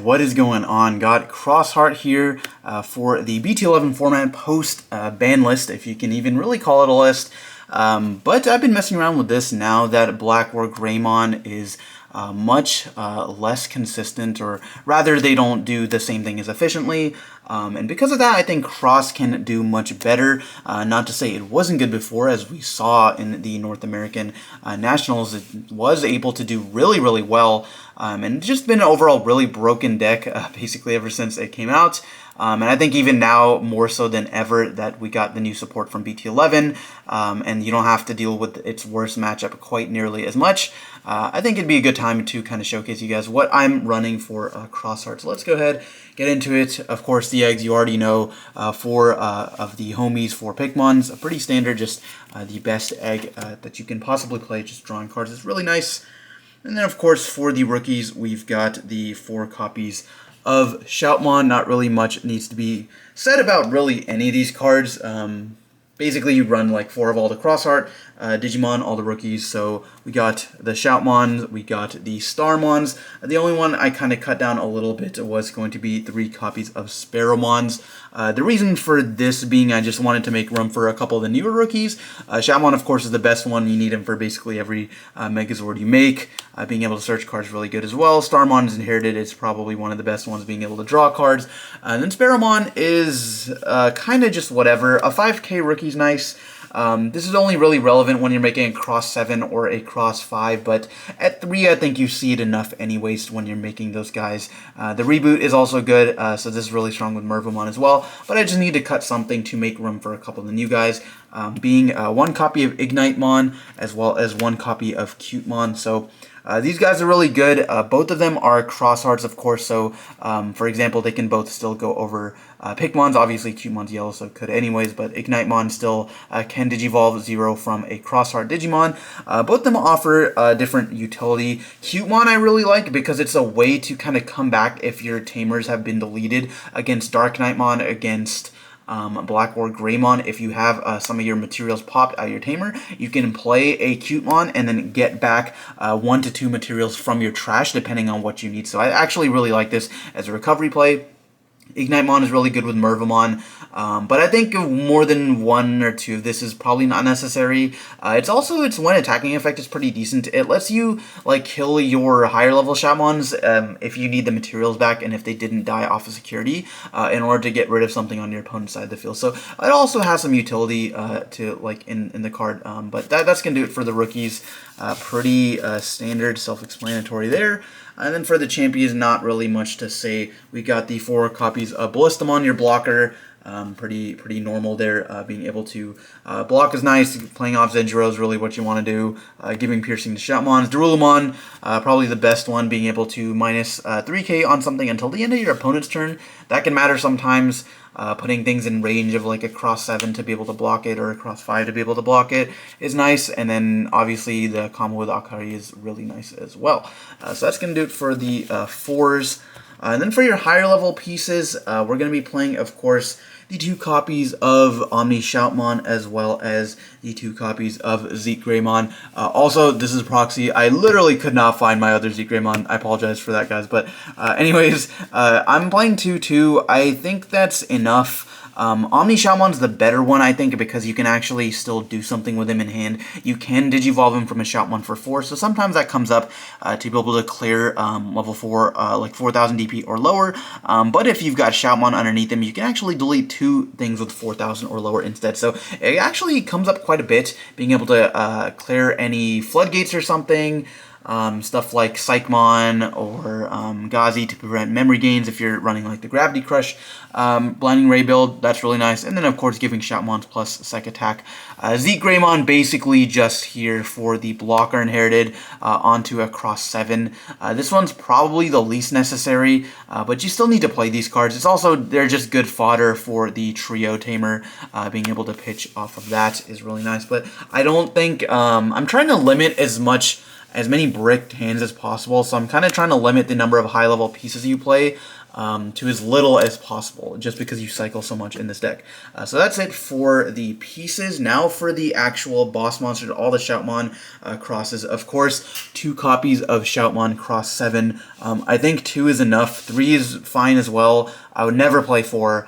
what is going on? Got Crossheart here for the BT11 format post ban list, if you can even really call it a list. But I've been messing around with this now that Black or Greymon is much less consistent, or rather they don't do the same thing as efficiently. And because of that, I think Cross can do much better. Not to say it wasn't good before, as we saw in the North American Nationals, it was able to do really, really well. And just been an overall really broken deck, basically ever since it came out. And I think even now, more so than ever, that we got the new support from BT11, and you don't have to deal with its worst matchup quite nearly as much. I think it'd be a good time to kind of showcase you guys what I'm running for Crossheart. So let's go ahead, get into it. Of course, the eggs you already know, four of the homies for Pikmons, pretty standard, just the best egg that you can possibly play. Just drawing cards is really nice. And then, of course, for the rookies, we've got the 4 copies of Shoutmon. Not really much needs to be said about really any of these cards. Basically, you run like 4 of all the Crossheart Digimon, all the rookies. So we got the Shoutmons, we got the Starmons. The only one I kind of cut down a little bit was going to be 3 copies of Sparrowmons. The reason for this being I just wanted to make room for a couple of the newer rookies. Shoutmon, of course, is the best one. You need him for basically every Megazord you make. Being able to search cards is really good as well. Starmon is inherited. It's probably one of the best ones, being able to draw cards. And then Sparrowmon is kind of just whatever. A 5K rookie is nice. This is only really relevant when you're making a Cross 7 or a Cross 5, but at 3 I think you see it enough anyways when you're making those guys. The reboot is also good, so this is really strong with Mervamon as well, but I just need to cut something to make room for a couple of the new guys, being 1 copy of Ignite-mon as well as 1 copy of Cutemon. So these guys are really good. Both of them are Crosshearts, of course, so for example, they can both still go over Pikmons. Obviously, Cutemon's yellow, so it could anyways, but Ignite-mon still can Digivolve 0 from a Crossheart Digimon. Both of them offer different utility. Cutemon I really like because it's a way to kind of come back if your tamers have been deleted against Dark Knightmon, against Black or Greymon. If you have some of your materials popped out of your tamer, you can play a Cutemon and then get back 1 to 2 materials from your trash depending on what you need. So I actually really like this as a recovery play. Ignite-mon is really good with Mervamon, but I think more than 1 or 2 of this is probably not necessary. It's one attacking effect is pretty decent. It lets you like kill your higher level Shoutmons if you need the materials back and if they didn't die off of security in order to get rid of something on your opponent's side of the field. So it also has some utility to like in the card, but that's gonna do it for the rookies. Pretty standard, self-explanatory there. And then for the champions, not really much to say. We got the 4 copies of Ballistamon, your blocker. Pretty normal there. Being able to block is nice. Playing off Xros is really what you want to do. Giving piercing to Shoutmons. Darulumon, probably the best one, being able to minus 3k on something until the end of your opponent's turn. That can matter sometimes. Putting things in range of like a Cross 7 to be able to block it, or a Cross 5 to be able to block it is nice. And then obviously the combo with Akari is really nice as well. So that's going to do it for the 4s. And then for your higher level pieces, we're going to be playing, of course, the 2 copies of Omni Shoutmon as well as the 2 copies of Zeke Greymon. Also, this is proxy. I literally could not find my other Zeke Greymon. I apologize for that, guys. But anyways, I'm playing 2-2. I think that's enough. Omni Shoutmon's the better one, I think, because you can actually still do something with him in hand. You can Digivolve him from a Shoutmon for 4, so sometimes that comes up to be able to clear level 4, like 4,000 DP or lower. But if you've got Shoutmon underneath him, you can actually delete 2 things with 4,000 or lower instead. So it actually comes up quite a bit, being able to clear any floodgates or something. Stuff like Psychmon or Gazi to prevent memory gains if you're running like the Gravity Crush Blinding Ray build. That's really nice. And then, of course, giving Shoutmons plus Psych Attack. Zeke Greymon basically just here for the blocker inherited onto a Cross 7. This one's probably the least necessary, but you still need to play these cards. It's also, they're just good fodder for the Trio Tamer. Being able to pitch off of that is really nice. But I don't think, I'm trying to limit as many bricked hands as possible, so I'm kind of trying to limit the number of high-level pieces you play. to as little as possible, just because you cycle so much in this deck. So that's it for the pieces. Now for the actual boss monsters, all the Shoutmon crosses. Of course, 2 copies of Shoutmon Cross 7. I think 2 is enough. 3 is fine as well. I would never play 4.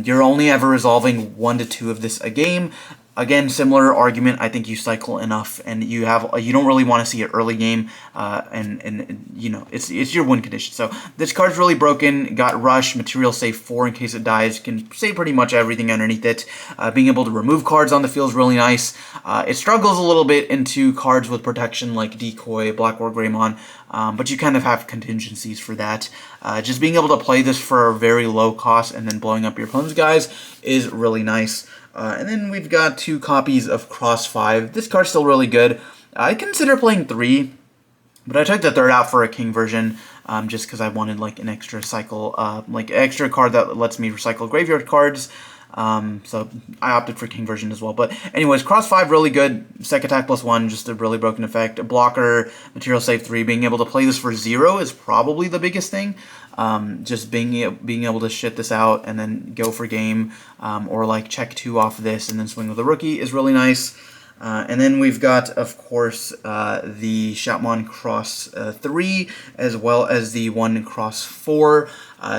You're only ever resolving 1 to 2 of this a game. Again, similar argument. I think you cycle enough, and you don't really want to see an early game, and you know it's your win condition. So this card's really broken. Got Rush, Material Save 4 in case it dies. Can save pretty much everything underneath it. Being able to remove cards on the field is really nice. It struggles a little bit into cards with protection like Decoy, Black War Greymon, but you kind of have contingencies for that. Just being able to play this for a very low cost and then blowing up your opponent's guys is really nice. And then we've got 2 copies of Cross 5. This card's still really good. I consider playing 3, but I took the 3rd out for a King version, just because I wanted like an extra cycle, like extra card that lets me recycle graveyard cards. So I opted for King version as well. But anyways, Cross 5 really good. Sec attack +1, just a really broken effect. A blocker, Material Save 3. Being able to play this for 0 is probably the biggest thing. Just being able to shit this out and then go for game, or like check 2 off this and then swing with a rookie is really nice. And then we've got, of course, the Shoutmon Cross 3, as well as the 1 Cross 4.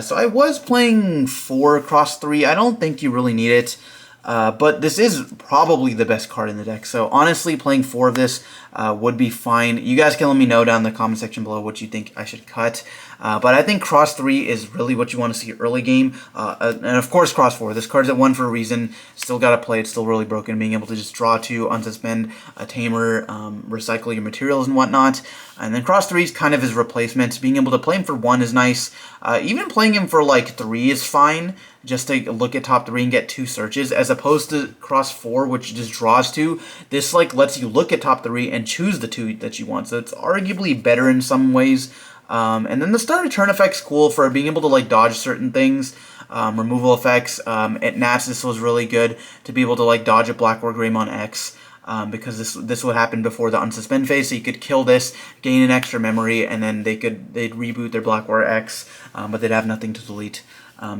So I was playing 4 Cross 3. I don't think you really need it. But this is probably the best card in the deck. So honestly, playing 4 of this would be fine. You guys can let me know down in the comment section below what you think I should cut. But I think Cross 3 is really what you want to see early game. And of course Cross 4. This card's at 1 for a reason. Still got to play. It's still really broken. Being able to just draw 2, unsuspend a Tamer, recycle your materials and whatnot. And then Cross 3 is kind of his replacement. Being able to play him for 1 is nice. Even playing him for like 3 is fine. Just to look at top 3 and get 2 searches, as opposed to Cross 4, which just draws 2. This like lets you look at top 3 and choose the 2 that you want. So it's arguably better in some ways. And then the start of turn effect's cool for being able to like dodge certain things. Removal effects. At Nats, this was really good to be able to like dodge a Black War Greymon X. Because this would happen before the unsuspend phase, so you could kill this, gain an extra memory, and then they'd reboot their Black War X, but they'd have nothing to delete.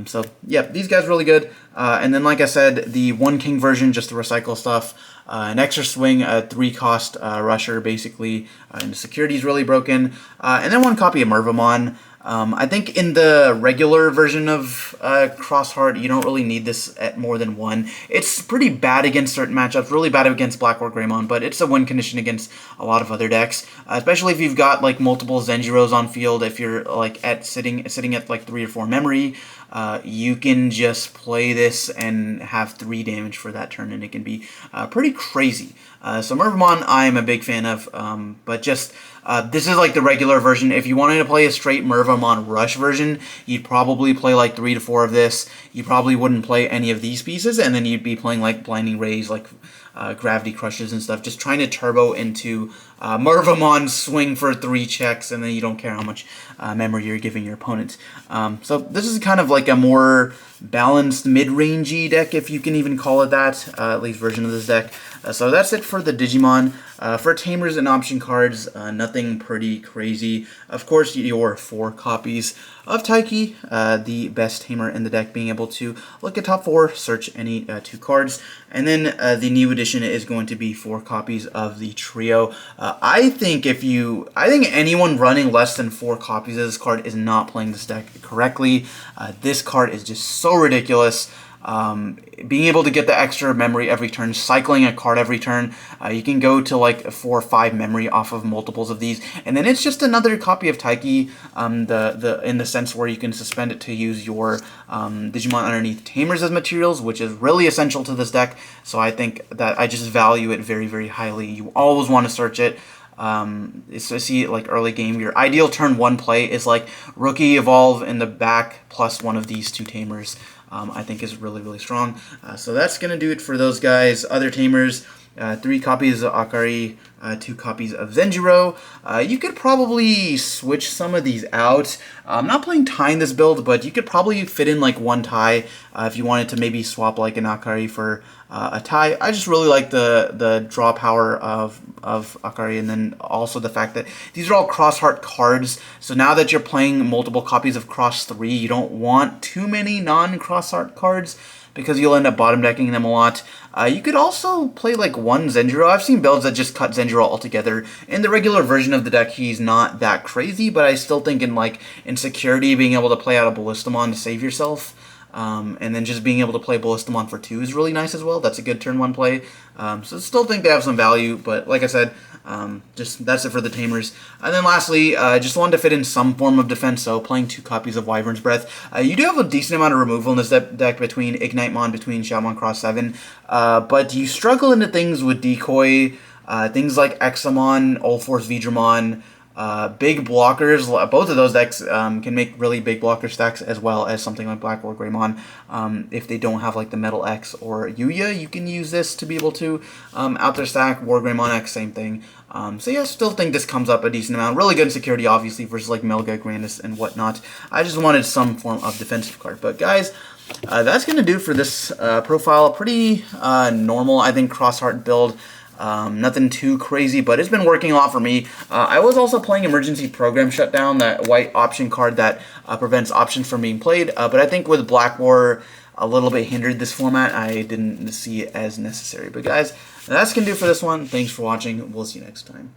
So yeah, these guys are really good. And then like I said, the 1 King version, just to recycle stuff. An extra swing, a 3-cost rusher basically, and the security is really broken. And then 1 copy of Mervamon. I think in the regular version of Crossheart, you don't really need this at more than 1. It's pretty bad against certain matchups, really bad against Black War Greymon, but it's a win condition against a lot of other decks, especially if you've got like multiple Zenjiros on field. If you're like sitting at like 3 or 4 memory, you can just play this and have 3 damage for that turn, and it can be pretty crazy. So Mervamon I'm a big fan of, but just this is like the regular version. If you wanted to play a straight Mervamon Rush version, you'd probably play like 3 to 4 of this. You probably wouldn't play any of these pieces, and then you'd be playing like Blinding Rays, like Gravity Crushes and stuff, just trying to turbo into Mervamon swing for 3 checks, and then you don't care how much memory you're giving your opponent. So this is kind of like a more balanced mid-rangey deck, if you can even call it that, at least version of this deck. So that's it for the Digimon. For Tamers and option cards, nothing pretty crazy. Of course, your 4 copies of Taiki, the best Tamer in the deck, being able to look at top 4, search any 2 cards. And then the new edition is going to be 4 copies of the Trio. I think anyone running less than 4 copies of this card is not playing this deck correctly. This card is just so ridiculous. Being able to get the extra memory every turn, cycling a card every turn, you can go to like 4 or 5 memory off of multiples of these, and then it's just another copy of Taiki, in the sense where you can suspend it to use your Digimon underneath Tamers as materials, which is really essential to this deck. So I think that I just value it very, very highly. You always want to search it. See, like early game, your ideal turn 1 play is like Rookie Evolve in the back plus 1 of these 2 Tamers. I think is really, really strong. So that's going to do it for those guys. Other Tamers, 3 copies of Akari, 2 copies of Zenjiro. You could probably switch some of these out. I'm not playing Tai in this build, but you could probably fit in like 1 Tai if you wanted to maybe swap like an Akari for a Tai. I just really like the draw power of Akari, and then also the fact that these are all Cross Heart cards. So now that you're playing multiple copies of Cross 3, you don't want too many non-Cross Heart cards, because you'll end up bottom decking them a lot. You could also play like 1 Zenjiro. I've seen builds that just cut Zenjiro altogether. In the regular version of the deck, he's not that crazy, but I still think in security, being able to play out a Ballistamon to save yourself, and then just being able to play Ballistamon for 2 is really nice as well. That's a good turn 1 play. So still think they have some value, but like I said, just that's it for the Tamers. And then lastly, just wanted to fit in some form of defense, so playing 2 copies of Wyvern's Breath. You do have a decent amount of removal in this deck between Ignitemon, between Shoutmon Cross 7, but you struggle into things with Decoy, things like Examon, Ulforce Vidramon, big blockers. Both of those decks can make really big blocker stacks, as well as something like Black War Greymon. If they don't have like the Metal X or Yuya, you can use this to be able to out their stack. War Greymon X, same thing. So yeah, still think this comes up a decent amount. Really good in security, obviously, versus like Melga, Grandis, and whatnot. I just wanted some form of defensive card. But guys, that's going to do for this profile. Pretty normal, I think, Cross Heart build. Nothing too crazy, but it's been working a lot for me. I was also playing Emergency Program Shutdown, that white option card that prevents options from being played, but I think with Black War a little bit hindered this format, I didn't see it as necessary. But guys, that's going to do for this one. Thanks for watching. We'll see you next time.